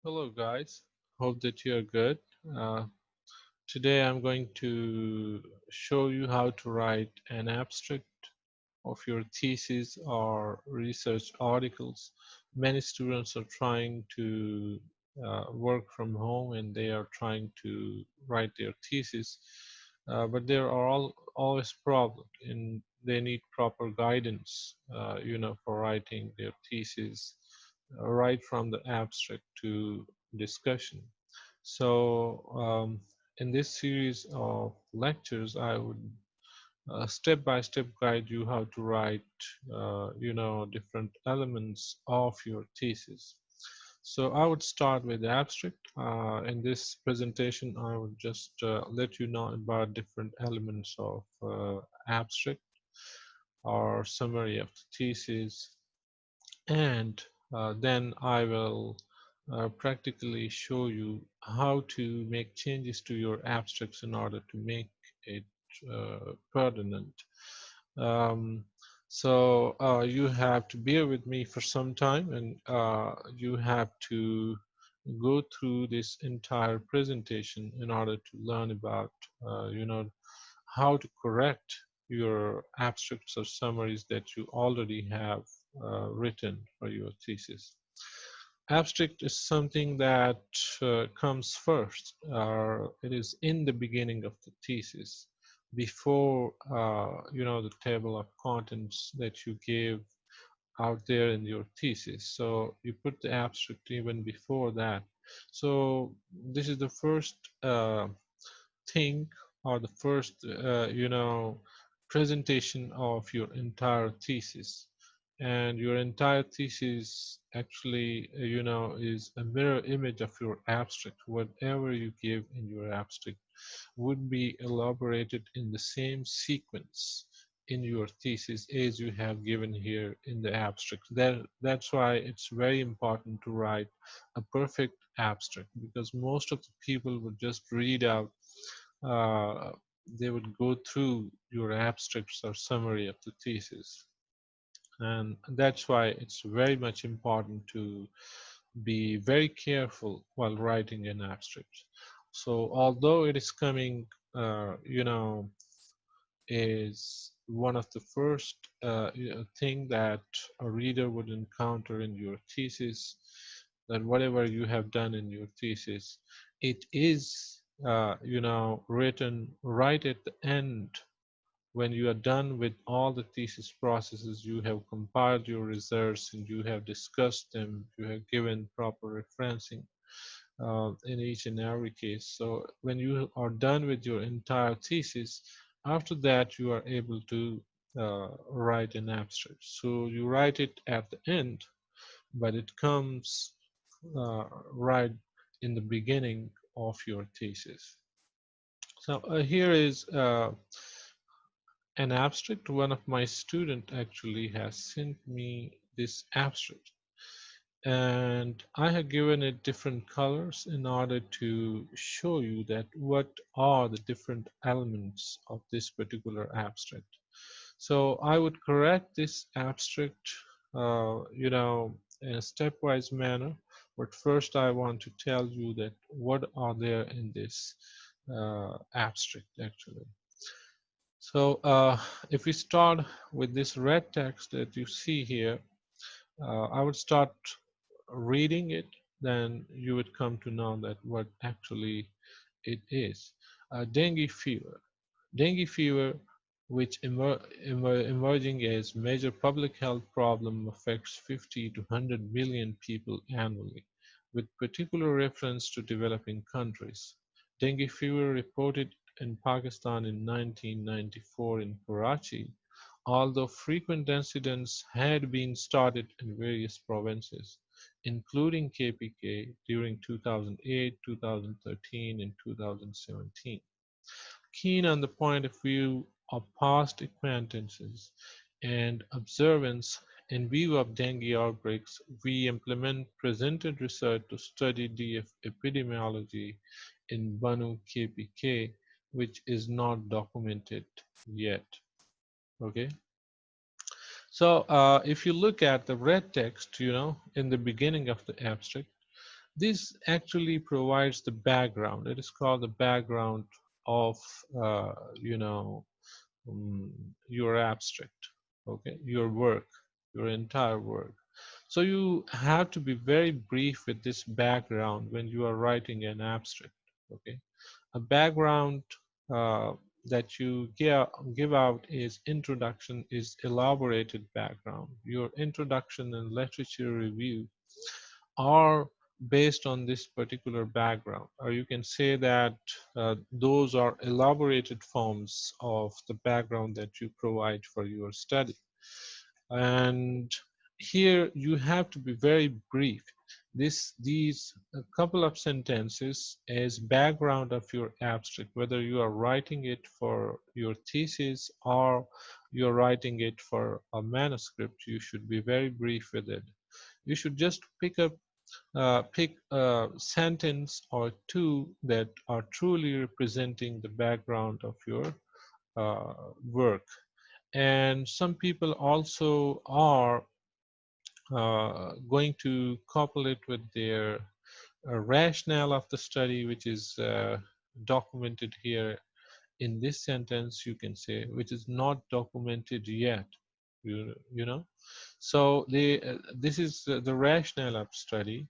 Hello, guys. Hope that you're good. Uh, Today, I'm going to show you how to write an abstract of your thesis or research articles. Many students are trying to work from home and they are trying to write their thesis, but there are always problems and they need proper guidance, for writing their thesis, right from the abstract to discussion. So, in this series of lectures, I would step by step guide you how to write, different elements of your thesis. So I would start with the abstract. In this presentation, I would just let you know about different elements of abstract or summary of the thesis, and then I will practically show you how to make changes to your abstracts in order to make it pertinent. Um, so you have to bear with me for some time, and you have to go through this entire presentation in order to learn about, how to correct your abstracts or summaries that you already have written for your thesis. Abstract is something that comes first, or it is in the beginning of the thesis, before the table of contents that you give out there in your thesis. So you put the abstract even before that. So this is the first thing, or the first presentation of your entire thesis. And your entire thesis actually is a mirror image of your abstract. Whatever you give in your abstract would be elaborated in the same sequence in your thesis as you have given here in the abstract. That's why it's very important to write a perfect abstract, because most of the people would just read out, uh, they would go through your abstracts or summary of the thesis. And that's why it's very much important to be very careful while writing an abstract. So although it is coming, is one of the first thing that a reader would encounter in your thesis, that whatever you have done in your thesis, it is written right at the end. When you are done with all the thesis processes, you have compiled your results and you have discussed them, you have given proper referencing in each and every case. So when you are done with your entire thesis, after that you are able to write an abstract. So you write it at the end, but it comes right in the beginning of your thesis. So here is an abstract. One of my student actually has sent me this abstract, and I have given it different colors in order to show you that what are the different elements of this particular abstract. So I would correct this abstract, in a stepwise manner. But first, I want to tell you that what are there in this abstract actually. So if we start with this red text that you see here, I would start reading it, then you would come to know that what actually it is. Dengue fever. Dengue fever, which emerging as major public health problem, affects 50 to 100 million people annually, with particular reference to developing countries. Dengue fever reported in Pakistan in 1994 in Karachi, although frequent incidents had been started in various provinces, including KPK during 2008, 2013, and 2017. Keen on the point of view of past acquaintances and observance in view of dengue outbreaks, we implement presented research to study the epidemiology in Banu KPK, which is not documented yet. Okay. So if you look at the red text, in the beginning of the abstract, This actually provides the background. It is called the background of you know your abstract, okay, your work, your entire work. So you have to be very brief with this background when you are writing an abstract. Okay, a background uh, that you give out is introduction, is elaborated background. Your introduction and literature review are based on this particular background, or you can say that those are elaborated forms of the background that you provide for your study. And here you have to be very brief. These a couple of sentences as background of your abstract, whether you are writing it for your thesis or you're writing it for a manuscript, you should be very brief with it. You should just pick a sentence or two that are truly representing the background of your work. And some people also are going to couple it with their rationale of the study, which is documented here in this sentence, you can say, which is not documented yet. You know, so this is the rationale of study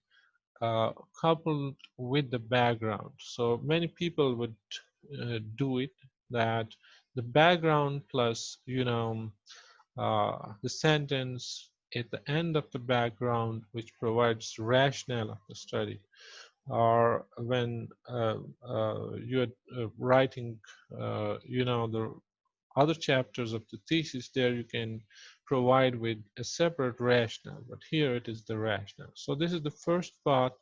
uh, coupled with the background. So many people would do it that the background plus, the sentence at the end of the background, which provides rationale of the study, or when you're writing, the other chapters of the thesis, there you can provide with a separate rationale, but here it is the rationale. So this is the first part,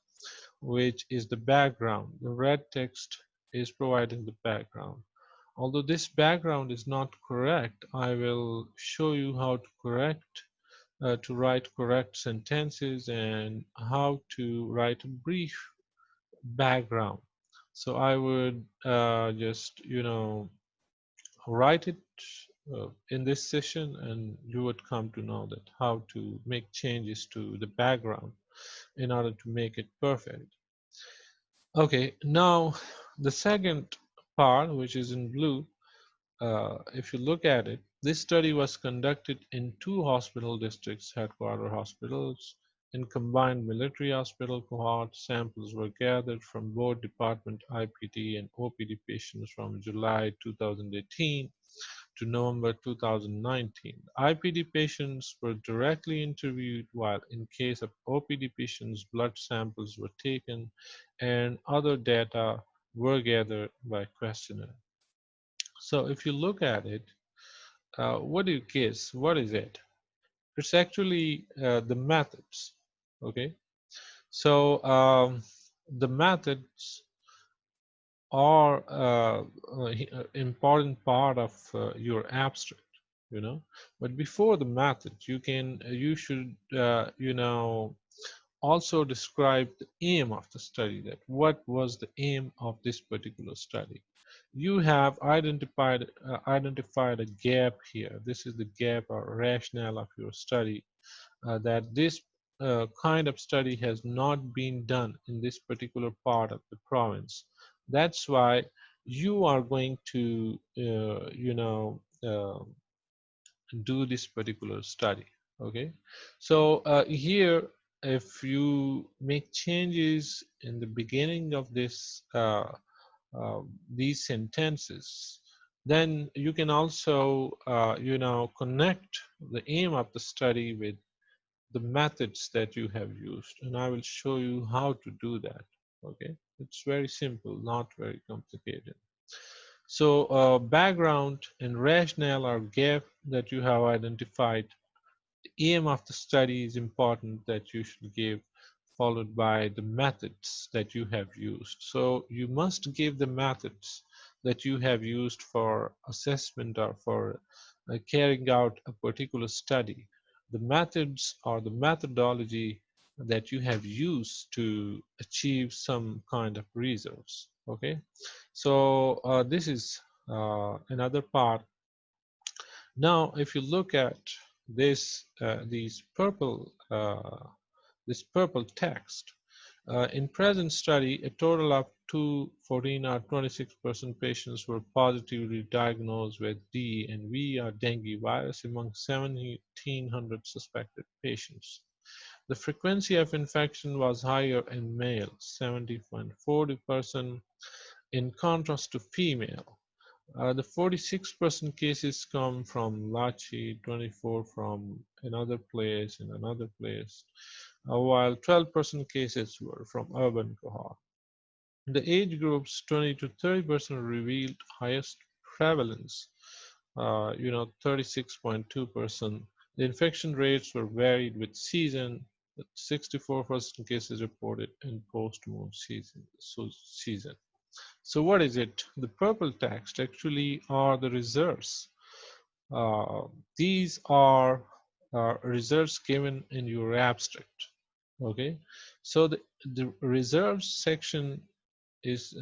which is the background. The red text is providing the background. Although this background is not correct, I will show you how to to write correct sentences and how to write a brief background. So I would just, write it in this session, and you would come to know that how to make changes to the background in order to make it perfect. Okay, now the second part, which is in blue, if you look at it, this study was conducted in two hospital districts, headquarter hospitals. In combined military hospital cohort, samples were gathered from both department IPD and OPD patients from July 2018 to November 2019. IPD patients were directly interviewed, while in case of OPD patients, blood samples were taken and other data were gathered by questionnaire. So if you look at it, what do you guess? What is it? It's actually the methods. Okay, so the methods are important part of your abstract. But before the method, you should also describe the aim of the study. That what was the aim of this particular study? You have identified a gap here. This is the gap or rationale of your study, that this kind of study has not been done in this particular part of the province. That's why you are going to do this particular study. Okay, so here, if you make changes in the beginning of this these sentences, then you can also connect the aim of the study with the methods that you have used, and I will show you how to do that. Okay, it's very simple, not very complicated. So background and rationale are gap that you have identified. The aim of the study is important that you should give, followed by the methods that you have used. So you must give the methods that you have used for assessment or for carrying out a particular study. The methods or the methodology that you have used to achieve some kind of results. Okay, so this is another part. Now, if you look at this, this purple text, In present study, a total of 14 or 26% patients were positively diagnosed with D and V or dengue virus among 1,700 suspected patients. The frequency of infection was higher in males, 70.40%, in contrast to female. The 46% cases come from Lachi, 24 from another place, while 12% cases were from urban cohort. The age groups 20 to 30% revealed highest prevalence, 36.2%. The infection rates were varied with season, with 64% cases reported in post-moon season. So what is it? The purple text actually are the results. Uh, these are results given in your abstract. Okay, so the reserves section is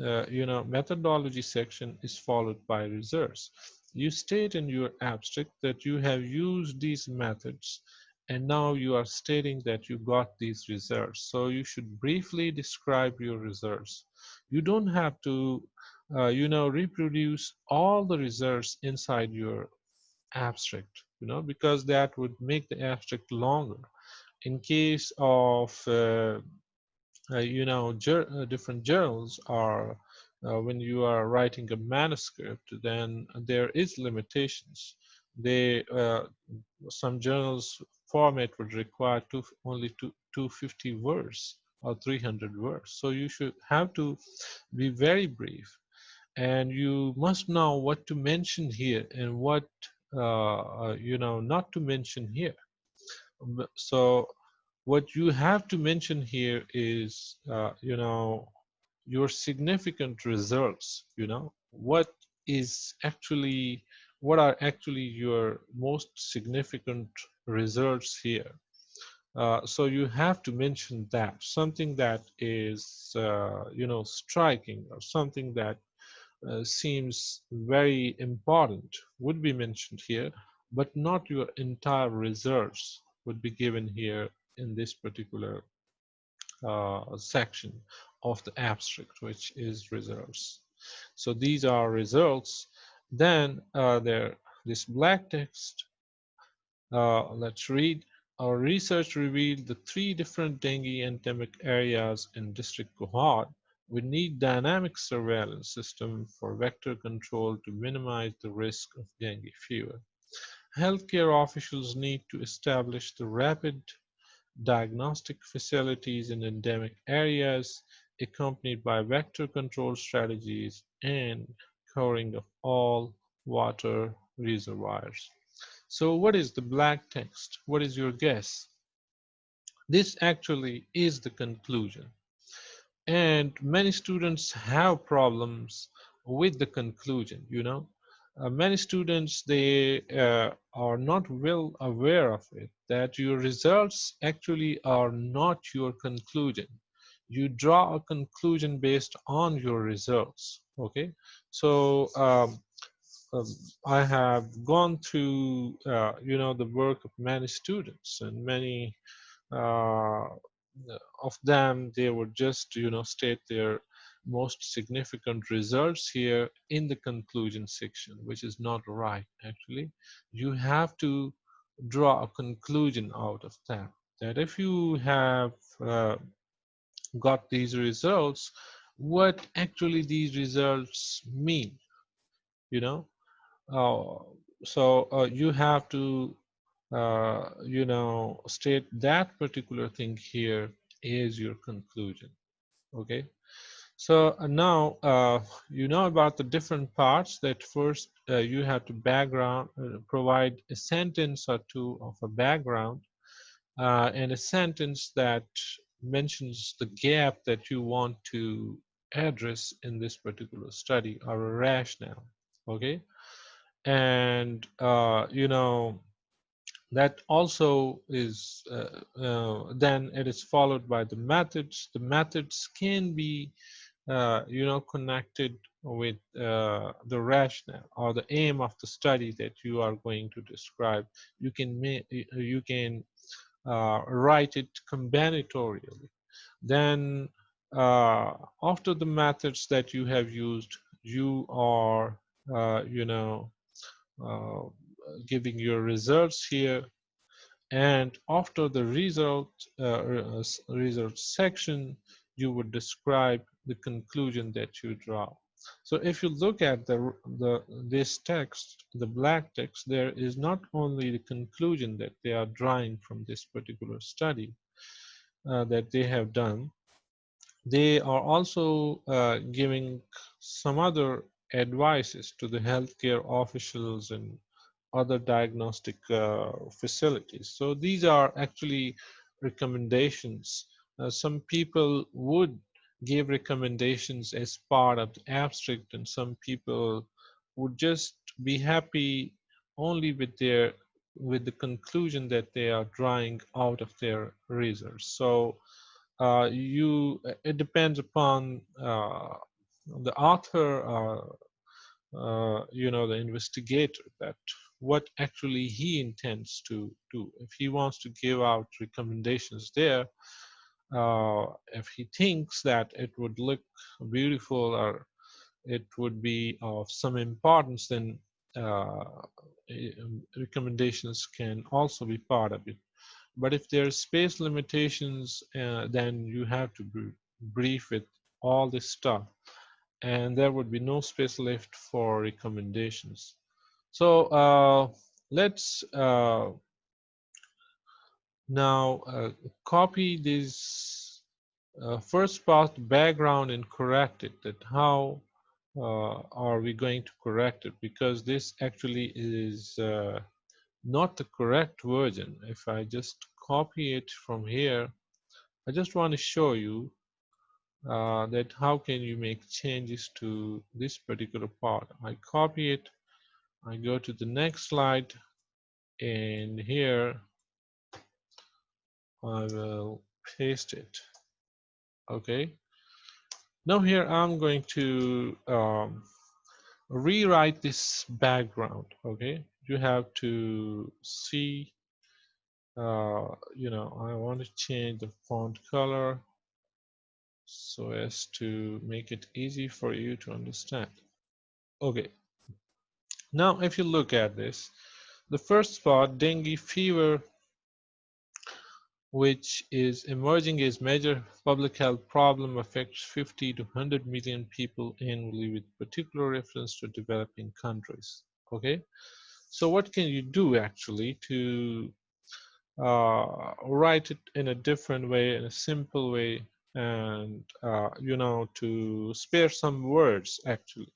methodology section is followed by reserves. You state in your abstract that you have used these methods, and now you are stating that you got these results. So you should briefly describe your results. You don't have to reproduce all the results inside your abstract, because that would make the abstract longer. In case of different journals are when you are writing a manuscript, then there is limitations. They some journals format would require only 250 words or 300 words, so you should have to be very brief, and you must know what to mention here and what not to mention here. So what you have to mention here is your significant results. Is actually what are actually your most significant results here. So you have to mention that something that is striking, or something that seems very important would be mentioned here, but not your entire results would be given here in this particular section of the abstract, which is results. So these are results. Then there, this black text, let's read. Our research revealed the 3 different dengue endemic areas in district cohort. We need dynamic surveillance system for vector control to minimize the risk of dengue fever. Healthcare officials need to establish the rapid diagnostic facilities in endemic areas, accompanied by vector control strategies and covering of all water reservoirs. So what is the black text? What is your guess? This actually is the conclusion. And many students have problems with the conclusion. Many students, they are not well aware of it, that your results actually are not your conclusion. You draw a conclusion based on your results. Okay, so um, I have gone through the work of many students, and many uh, of them, they would just state their most significant results here in the conclusion section, which is not right. Actually, you have to draw a conclusion out of that, that if you have got these results, what actually these results mean. you know uh, so you have to state that particular thing here is your conclusion. Okay, so now you know about the different parts. That first you have to provide a sentence or two of a background, and a sentence that mentions the gap that you want to address in this particular study, or a rationale. Okay, and that also is then it is followed by the methods. The methods can be connected with the rationale or the aim of the study that you are going to describe. You can write it combinatorially. Then after the methods that you have used, you are you know uh, giving your results here, and after the result section, you would describe the conclusion that you draw. So if you look at the this text, the black text, there is not only the conclusion that they are drawing from this particular study that they have done, they are also giving some other advices to the healthcare officials and other diagnostic facilities. So these are actually recommendations. Some people would give recommendations as part of the abstract, and some people would just be happy only with the conclusion that they are drawing out of their research. So it depends upon the author, the investigator, that what actually he intends to do. If he wants to give out recommendations there, if he thinks that it would look beautiful or it would be of some importance, then recommendations can also be part of it. But if there are space limitations, then you have to be brief with all this stuff, and there would be no space left for recommendations. So let's now copy this first part background and correct it. That how are we going to correct it? Because this actually is not the correct version. If I just copy it from here, I just want to show you that how can you make changes to this particular part. I copy it, I go to the next slide, and here I will paste it. Okay, now here I'm going to rewrite this background. Okay, you have to see, I want to change the font color so as to make it easy for you to understand. Okay, now if you look at this, the first spot, dengue fever, which is emerging as major public health problem, affects 50 to 100 million people annually, with particular reference to developing countries. Okay, so what can you do actually to write it in a different way, in a simple way, and to spare some words actually,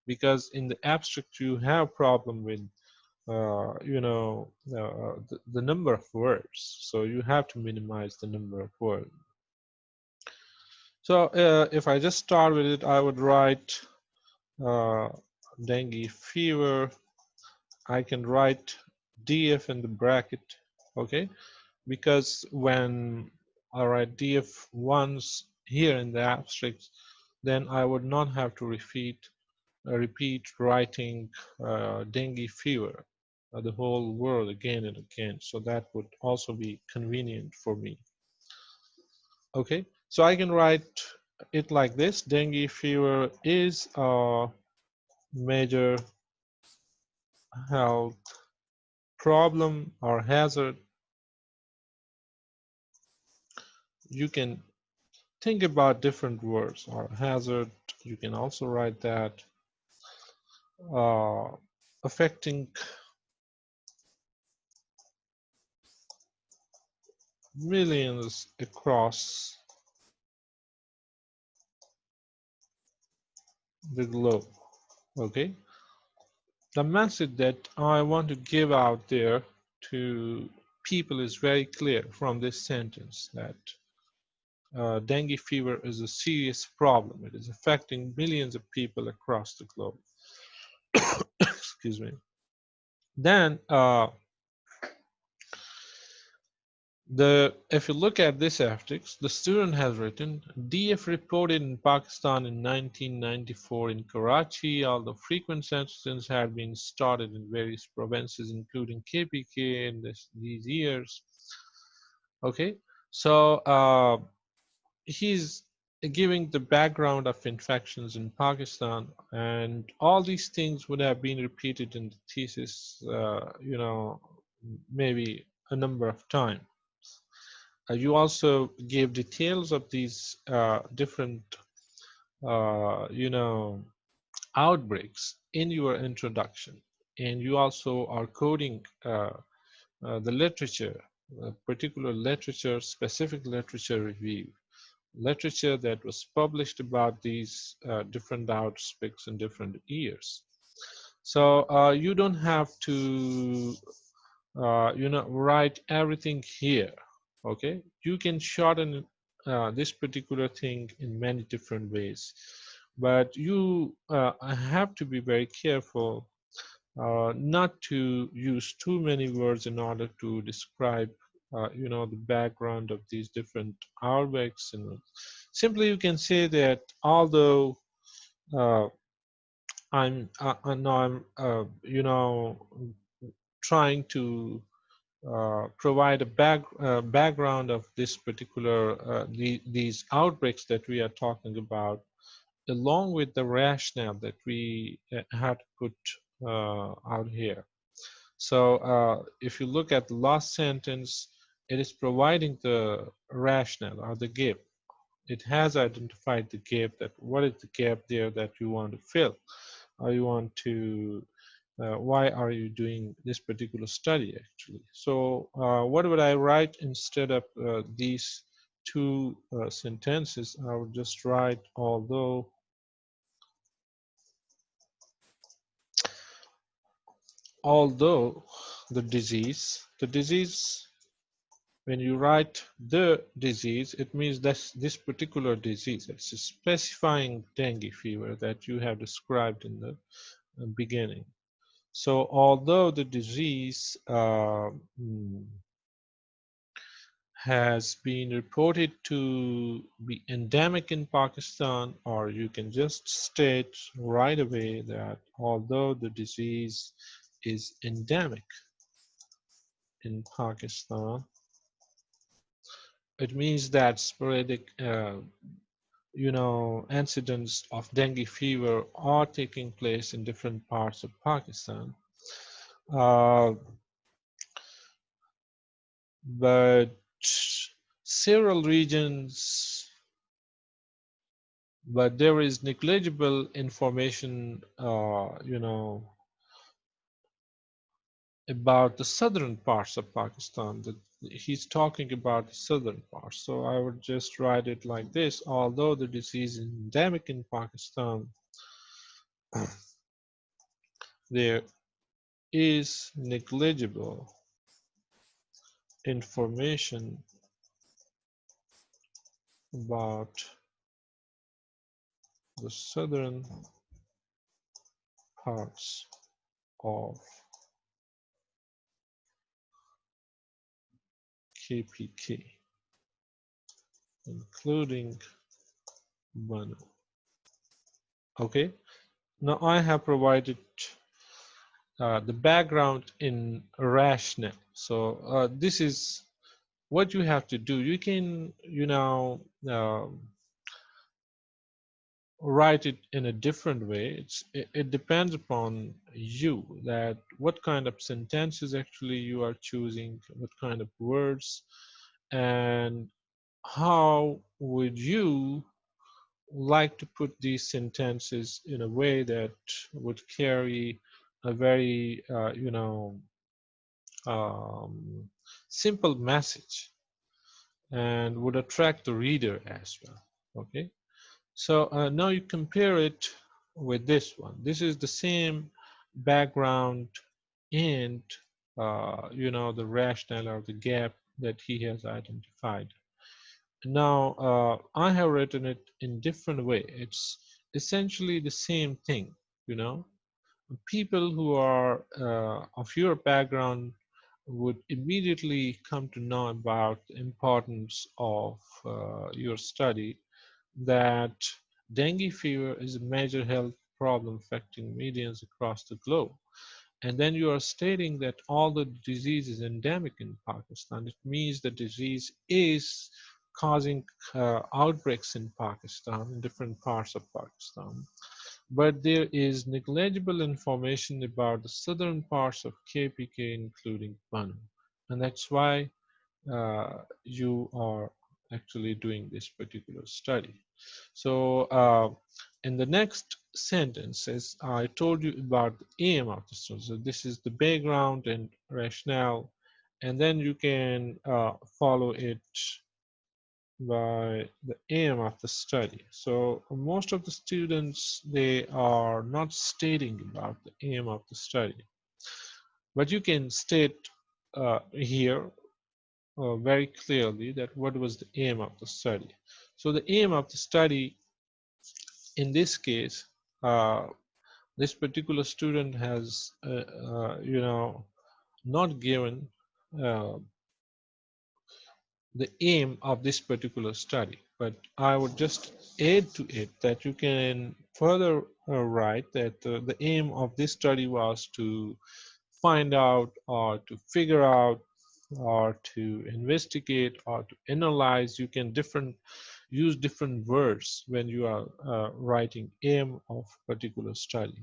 because in the abstract you have problem with the number of words, so you have to minimize the number of words. So if I just start with it, I would write uh, dengue fever. I can write DF in the bracket, okay, because when I write DF once here in the abstract, then I would not have to repeat writing dengue fever the whole word again and again. So that would also be convenient for me. Okay, so I can write it like this: dengue fever is a major health problem or hazard. You can think about different words. Or hazard, you can also write that, uh, affecting millions across the globe. Okay, the message that I want to give out there to people is very clear from this sentence, that dengue fever is a serious problem. It is affecting millions of people across the globe. Excuse me. Then if you look at this abstract, the student has written, DF reported in Pakistan in 1994 in Karachi, although frequent censuses had been started in various provinces, including KPK in these years. Okay, so he's giving the background of infections in Pakistan, and all these things would have been repeated in the thesis, maybe a number of times. You also gave details of these different, outbreaks in your introduction, and you also are coding the literature, particular literature, specific literature review, literature that was published about these different outbreaks in different years. So you don't have to, write everything here. Okay, you can shorten this particular thing in many different ways, but you have to be very careful not to use too many words in order to describe the background of these different outbreaks. And simply you can say that although uh, I'm trying to provide a background of this particular these outbreaks that we are talking about, along with the rationale that we had to put out here. So if you look at the last sentence, it is providing the rationale or the gap. It has identified the gap, that what is the gap there that you want to fill, or you want to, why are you doing this particular study actually. So what would I write instead of these two sentences? I would just write, although the disease, when you write the disease, it means that this particular disease, it's specifying dengue fever that you have described in the beginning. So although the disease has been reported to be endemic in Pakistan, or you can just state right away that although the disease is endemic in Pakistan, it means that sporadic incidents of dengue fever are taking place in different parts of Pakistan. Uh, but several regions, but there is negligible information, about the southern parts of Pakistan. That he's talking about the southern parts. So I would just write it like this: although the disease is endemic in Pakistan, there is negligible information about the southern parts of KPK, including Banu. Okay, now I have provided the background in rationale. So this is what you have to do. You can, write it in a different way. It depends upon you, that what kind of sentences actually you are choosing, what kind of words, and how would you like to put these sentences in a way that would carry a very um, simple message and would attract the reader as well. Okay, so now you compare it with this one. This is the same background and the rationale or the gap that he has identified. Now I have written it in different way. It's essentially the same thing. You know, people who are of your background would immediately come to know about the importance of your study, that dengue fever is a major health problem affecting millions across the globe. And then you are stating that all the disease is endemic in Pakistan. It means the disease is causing outbreaks in Pakistan, in different parts of Pakistan. But there is negligible information about the southern parts of KPK, including Banu. And that's why you are actually doing this particular study. So in the next sentence, as I told you about the aim of the study, so this is the background and rationale, and then you can follow it by the aim of the study. So most of the students, they are not stating about the aim of the study, but you can state here very clearly that what was the aim of the study. So the aim of the study in this case, uh, this particular student has, not given uh, the aim of this particular study, but I would just add to it that you can further write that the aim of this study was to find out or to figure out or to investigate or to analyze. You can use different words when you are writing aim of particular study.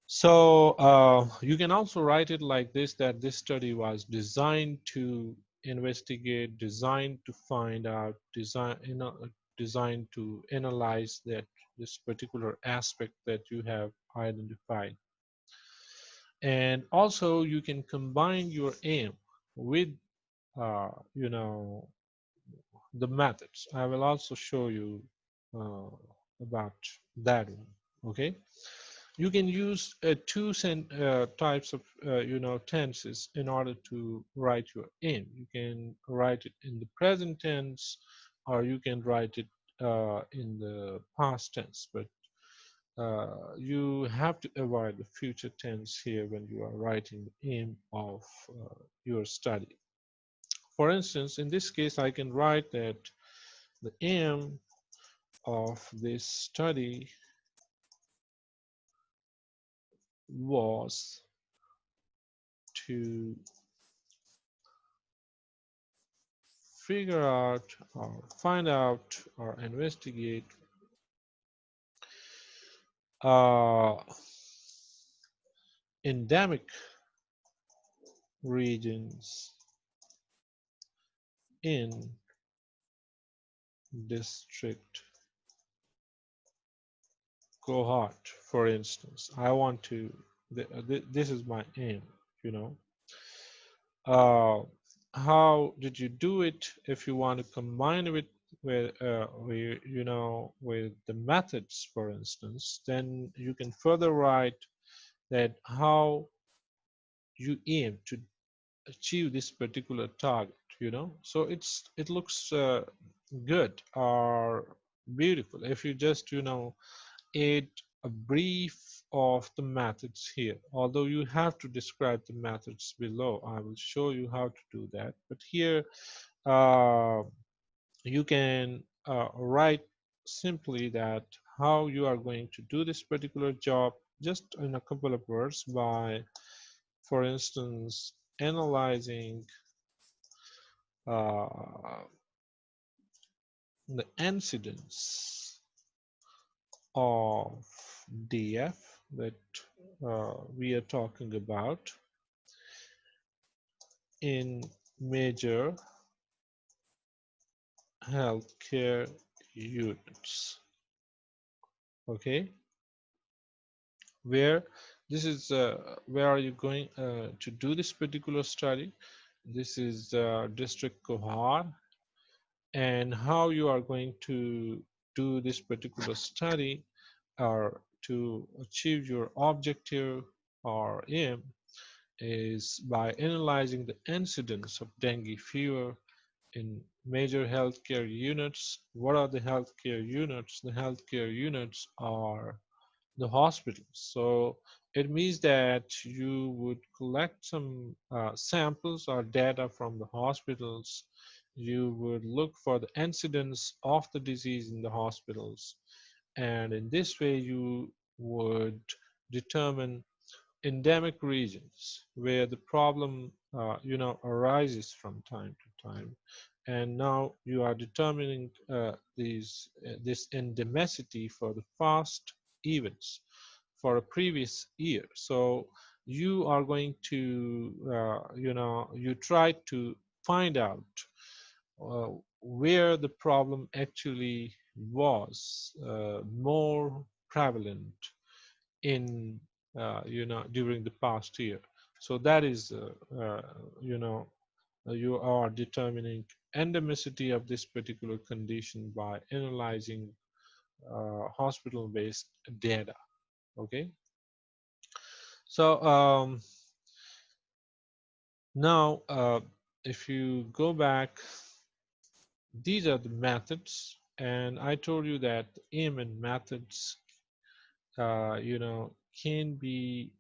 So you can also write it like this, that this study was designed to investigate, designed to find out, designed to analyze that this particular aspect that you have identified. And also you can combine your aim with uh, you know the methods. I will also show you uh, about that one. Okay, you can use types of tenses in order to write your aim. You can write it in the present tense, or you can write it in the past tense, but you have to avoid the future tense here when you are writing the aim of your study. For instance, in this case, I can write that the aim of this study was to figure out or find out or investigate uh, endemic regions in district cohort. For instance, I want to, this is my aim, you know. Uh, how did you do it? If you want to combine it with the methods, for instance, then you can further write that how you aim to achieve this particular target. So it looks good or beautiful if you just add a brief of the methods here, although you have to describe the methods below. I will show you how to do that, but here uh, you can write simply that how you are going to do this particular job just in a couple of words by, for instance, analyzing uh, the incidence of DF that we are talking about in major healthcare units. Okay, where where are you going to do this particular study? This is district Kohar, and how you are going to do this particular study or to achieve your objective or aim is by analyzing the incidence of dengue fever in major healthcare units. What are the healthcare units? The healthcare units are the hospitals. So it means that you would collect some samples or data from the hospitals. You would look for the incidence of the disease in the hospitals. And in this way, you would determine endemic regions where the problem arises from time to time, and now you are determining this endemicity for the past events for a previous year. So you are going to you try to find out uh, where the problem actually was more prevalent in during the past year. So that is you know you are determining endemicity of this particular condition by analyzing hospital-based data. Okay, so now if you go back, these are the methods, and I told you that aim and methods can be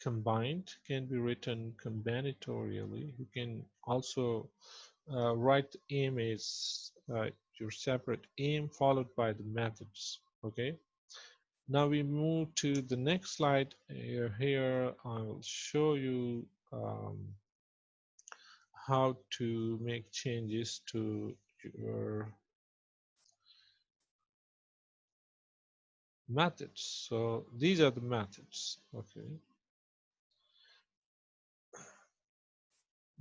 combined, can be written combinatorially. You can also write aim as your separate aim followed by the methods. Okay, now we move to the next slide. Here I will show you how to make changes to your methods. So these are the methods. Okay,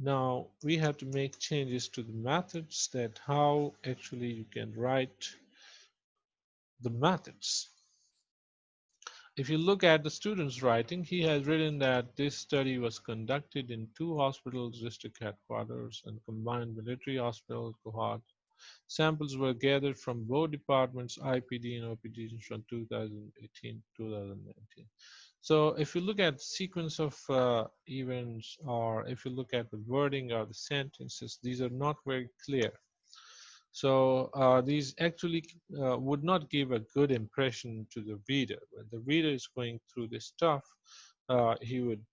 now we have to make changes to the methods, that how actually you can write the methods. If you look at the student's writing, he has written that this study was conducted in 2 hospitals, district headquarters, and combined military hospital cohort. Samples were gathered from both departments, IPD and OPD, from 2018 to 2019. So if you look at the sequence of events, or if you look at the wording of the sentences, these are not very clear. So these actually would not give a good impression to the reader. When the reader is going through this stuff, he would,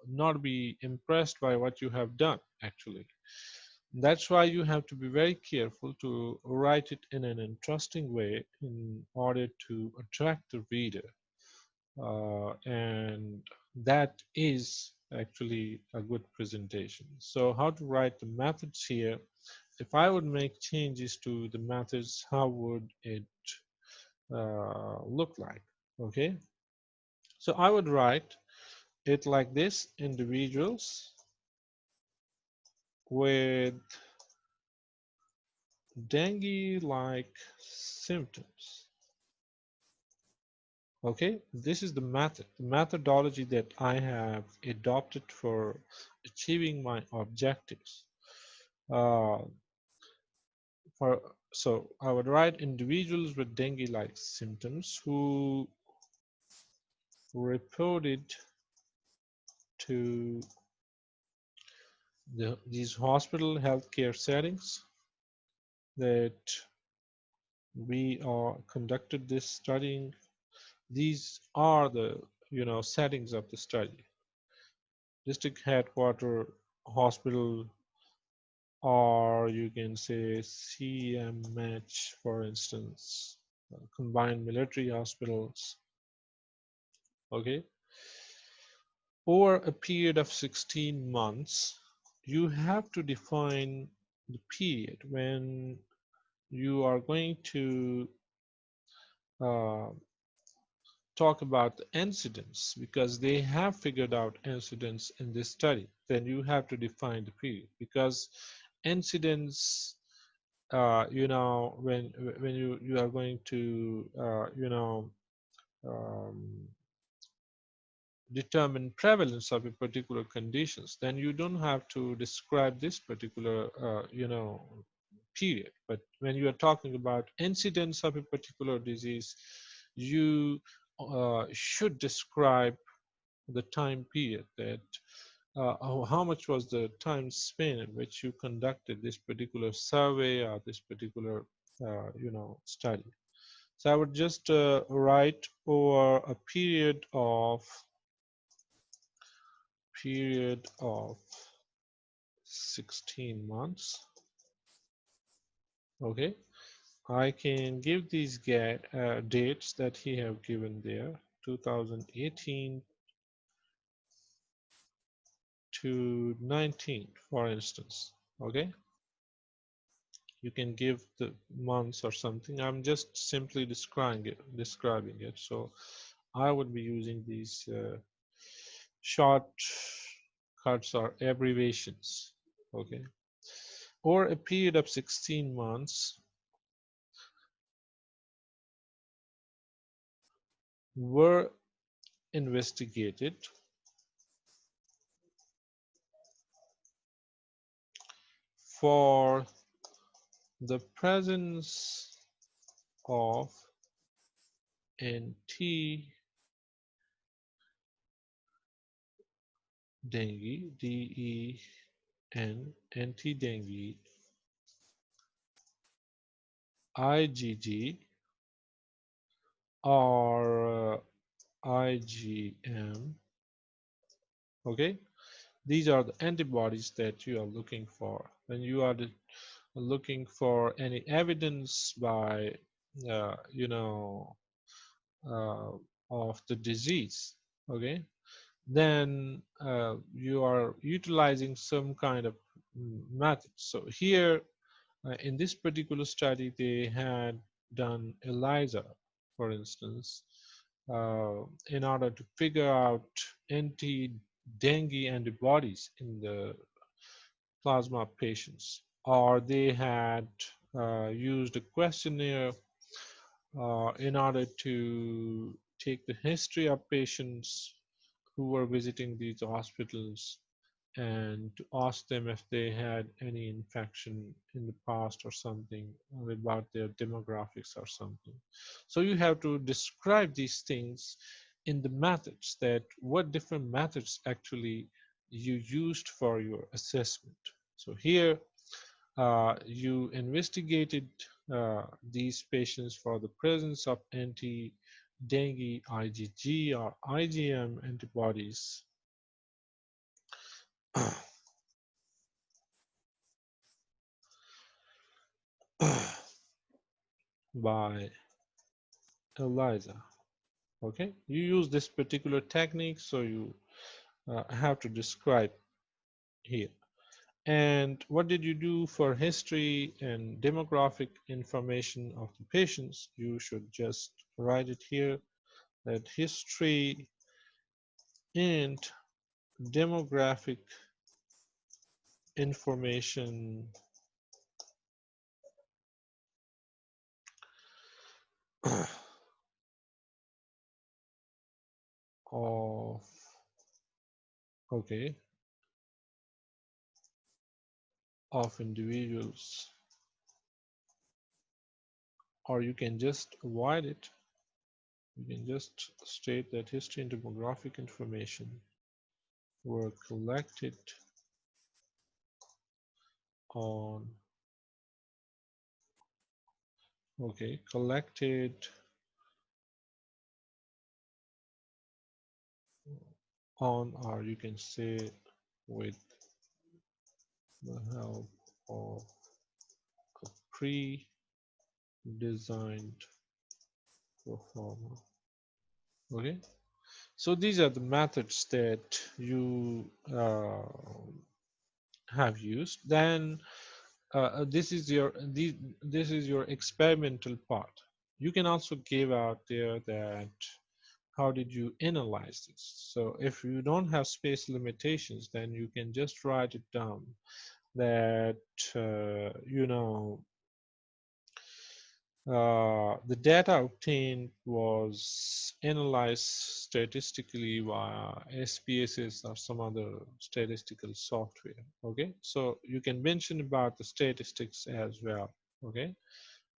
not be impressed by what you have done, actually. That's why you have to be very careful to write it in an interesting way in order to attract the reader. And that is actually a good presentation. So how to write the methods here? If I would make changes to the methods, how would it look like? Okay, so I would write it like this: individuals with dengue-like symptoms. Okay, this is the methodology that I have adopted for achieving my objectives. Uh, so I would write individuals with dengue-like symptoms who reported to these hospital healthcare settings that we are conducted this studying. These are the settings of the study: district headquarter hospital, or you can say CMH, for instance, combined military hospitals. Okay, over a period of 16 months, you have to define the period when you are going to uh, talk about the incidence, because they have figured out incidence in this study. Then you have to define the period, because incidence, when you are going to um, determine prevalence of a particular conditions, then you don't have to describe this particular period. But when you are talking about incidence of a particular disease, you should describe the time period, that how much was the time span in which you conducted this particular survey or this particular study. So I would just write over a period of 16 months. Okay, I can give these dates that he have given there: 2018 to 19, for instance. Okay, you can give the months or something. I'm just simply describing it. So I would be using these short cuts or abbreviations. Okay, or a period of 16 months were investigated for the presence of anti-dengue, D-E-N, anti-dengue, IgG, or IgM. Okay, these are the antibodies that you are looking for when you are looking for any evidence by uh, you know uh, of the disease. Okay, then you are utilizing some kind of method. So here in this particular study they had done ELISA, for instance, in order to figure out anti-dengue antibodies in the plasma patients, or they had used a questionnaire in order to take the history of patients who were visiting these hospitals and to ask them if they had any infection in the past or something, or about their demographics or something. So you have to describe these things in the methods, that what different methods actually you used for your assessment. So here you investigated these patients for the presence of anti-dengue IgG or IgM antibodies by ELISA. Okay, you use this particular technique, so you have to describe here. And what did you do for history and demographic information of the patients? You should just write it here, that history and demographic information of, okay, of individuals, or you can just avoid it. You can just state that history and demographic information were collected on, okay, collected on, or you can say with the help of a pre-designed performer. Okay, so these are the methods that you have used. Then this is your experimental part. You can also give out there that how did you analyze this. So if you don't have space limitations, then you can just write it down that the data obtained was analyzed statistically via SPSS or some other statistical software. Okay, so you can mention about the statistics as well. Okay,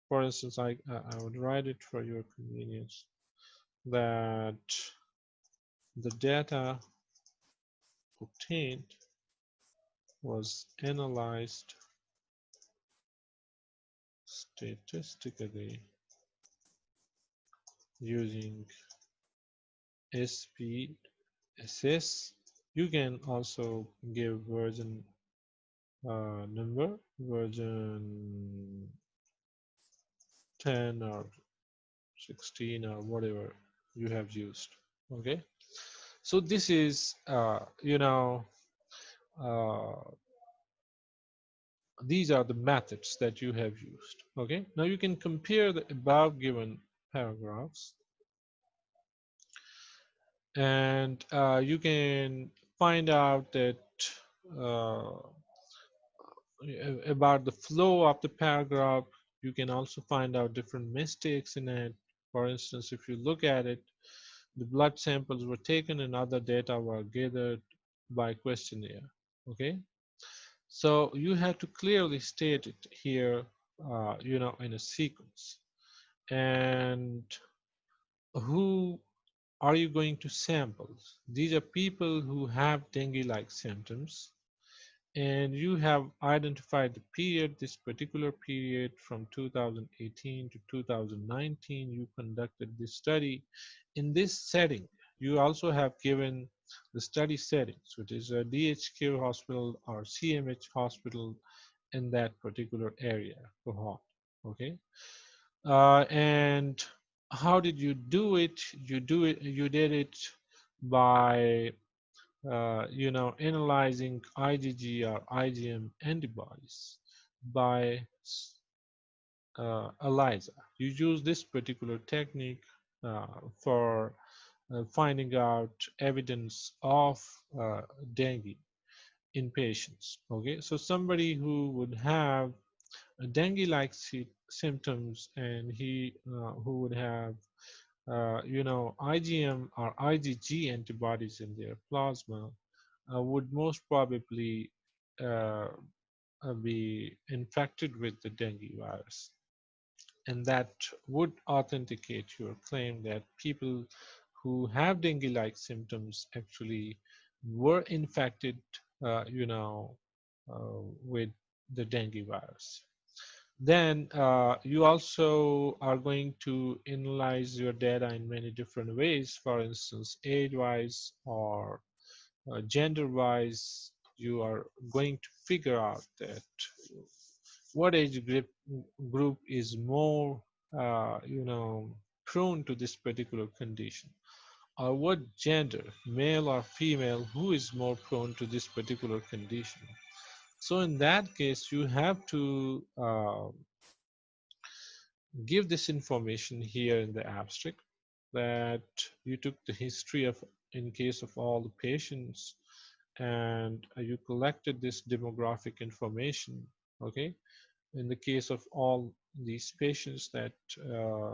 for instance, I would write it for your convenience that the data obtained was analyzed statistically using SPSS. You can also give version number, version 10 or 16 or whatever you have used. Okay, so this is uh, these are the methods that you have used. Okay, now you can compare the above given paragraphs, and you can find out that uh, about the flow of the paragraph. You can also find out different mistakes in it. For instance, if you look at it, the blood samples were taken and other data were gathered by questionnaire. Okay, so you have to clearly state it here, in a sequence. And who are you going to sample? These are people who have dengue-like symptoms, and you have identified the period, this particular period from 2018 to 2019, you conducted this study. In this setting, you also have given the study settings, which is a DHQ hospital or CMH hospital in that particular area cohort. Okay, and how did you do it? You did it by analyzing IgG or IgM antibodies by ELISA. You use this particular technique for finding out evidence of dengue in patients. Okay, so somebody who would have dengue-like symptoms, and who would have IgM or IgG antibodies in their plasma would most probably uh, be infected with the dengue virus. And that would authenticate your claim that people who have dengue-like symptoms actually were infected, with the dengue virus. Then you also are going to analyze your data in many different ways. For instance, age-wise or gender-wise, you are going to figure out that what age group is more, prone to this particular condition, or what gender, male or female, who is more prone to this particular condition. So in that case, you have to give this information here in the abstract, that you took the history of, in case of all the patients, and you collected this demographic information. Okay, in the case of all these patients, that